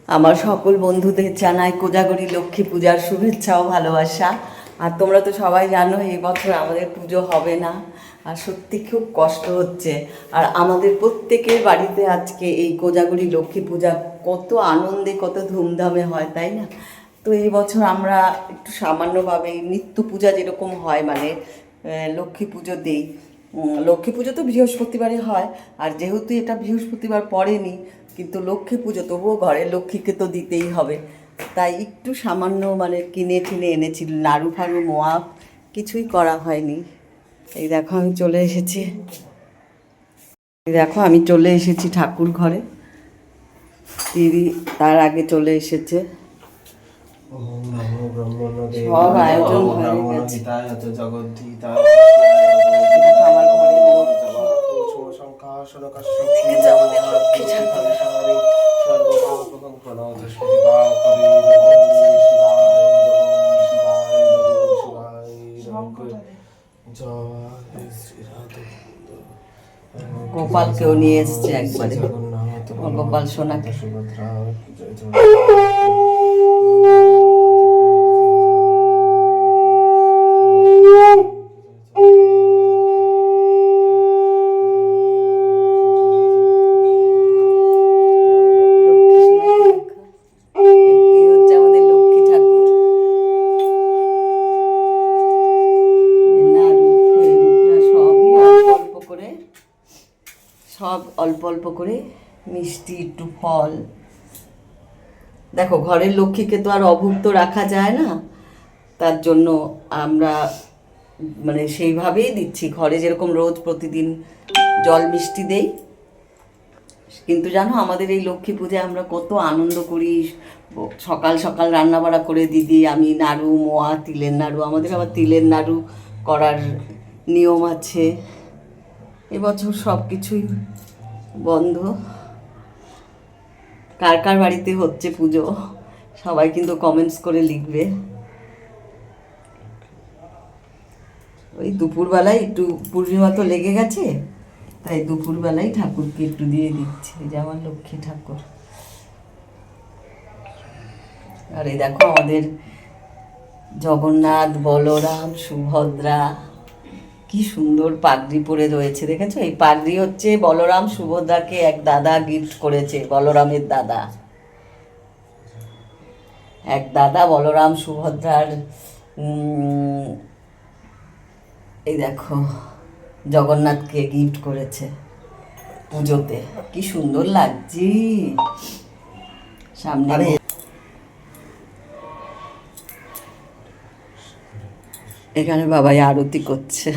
আমার সকল বন্ধুদের জানাই কোজাগরী লক্ষ্মী পূজার শুভেচ্ছা ও ভালোবাসা। আর তোমরা তো সবাই জানো এই বছর আমাদের পুজো হবে না, আর সত্যি খুব কষ্ট হচ্ছে। আর আমাদের প্রত্যেকের বাড়িতে আজকে এই কোজাগরী লক্ষ্মী পূজা কত আনন্দে কত ধুমধামে হয়, তাই না? তো এই বছর আমরা একটু সামান্যভাবে নিত্য পূজা যেরকম হয়, মানে লক্ষ্মী পুজো দিই। লক্ষ্মী পুজো তো বৃহস্পতিবারে হয়, আর যেহেতু এটা বৃহস্পতিবার পড়েনি, কিন্তু লক্ষ্মী পুজো তবুও ঘরের লক্ষ্মীকে তো দিতেই হবে। তাই একটু সামান্য মানে কিনে টিনে এনেছি, নাড়ু ফাড়ু মোয়া কিছুই করা হয়নি। এই দেখো আমি চলে এসেছি, এই দেখো আমি চলে এসেছি ঠাকুর ঘরে। দিদি তার আগে চলে এসেছে। সব আয়োজন হয়ে গেছে। আমার ঘরে গোপালকেও নিয়ে এসছে একবারে, গোপাল সোনাকে। সব অল্প অল্প করে মিষ্টি, একটু ফল। দেখো ঘরের লক্ষ্মীকে তো আর অভুক্ত রাখা যায় না, তার জন্য আমরা মানে সেইভাবেই দিচ্ছি। ঘরে যেরকম রোজ প্রতিদিন জল মিষ্টি দেই, কিন্তু জানো আমাদের এই লক্ষ্মী পূজায় আমরা কত আনন্দ করি। সকাল সকাল রান্নাবাড়া করে দিদি আমি নাড়ু মোয়া, তিলের নাড়ু, আমাদের আবার তিলের নাড়ু করার নিয়ম আছে। এবছর সব কিছুই বন্ধ। কার কার বাড়িতে হচ্ছে পুজো সবাই কিন্তু কমেন্টস করে লিখবে। ওই দুপুরবেলায় একটু পূর্ণিমা তো লেগে গেছে, তাই দুপুরবেলায় ঠাকুরকে একটু দিয়ে দিচ্ছি। এই যে আমার লক্ষ্মী ঠাকুর। আর এই দেখো আমাদের জগন্নাথ, বলরাম, সুভদ্রা কি সুন্দর পাগড়ি পরে রয়েছে, দেখেছো? এই পাগড়ি হচ্ছে বলরাম সুভদ্রাকে এক দাদা গিফট করেছে, বলরামের দাদা। এক দাদা বলরাম সুভদ্রার এই দেখো জগন্নাথকে গিফট করেছে পুজোতে। কি সুন্দর লাগছে সামনে। এখানে বাবাই আরতি করছে।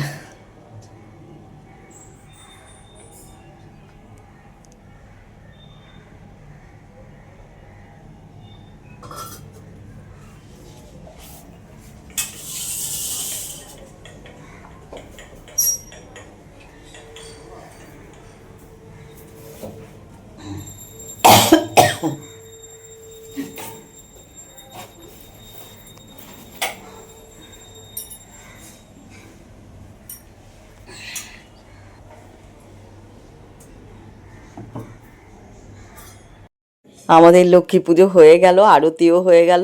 আমাদের লক্ষ্মী পুজো হয়ে গেল, আরতিও হয়ে গেল।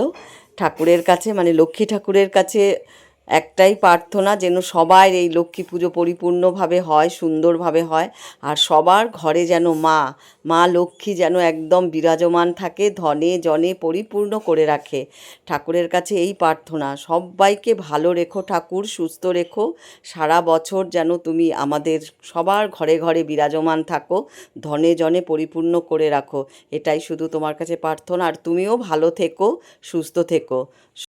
ঠাকুরের কাছে মানে লক্ষ্মী ঠাকুরের কাছে একটাই প্রার্থনা, যেন সবার এই লক্ষ্মী পুজো পরিপূর্ণভাবে হয়, সুন্দরভাবে হয়। আর সবার ঘরে যেন মা লক্ষ্মী যেন একদম বিরাজমান থাকে, ধনে জনে পরিপূর্ণ করে রাখে। ঠাকুরের কাছে এই প্রার্থনা, সবাইকে ভালো রেখো ঠাকুর, সুস্থ রেখো। সারা বছর যেন তুমি আমাদের সবার ঘরে ঘরে বিরাজমান থাকো, ধনে জনে পরিপূর্ণ করে রাখো। এটাই শুধু তোমার কাছে প্রার্থনা। আর তুমিও ভালো থেকো, সুস্থ থেকো।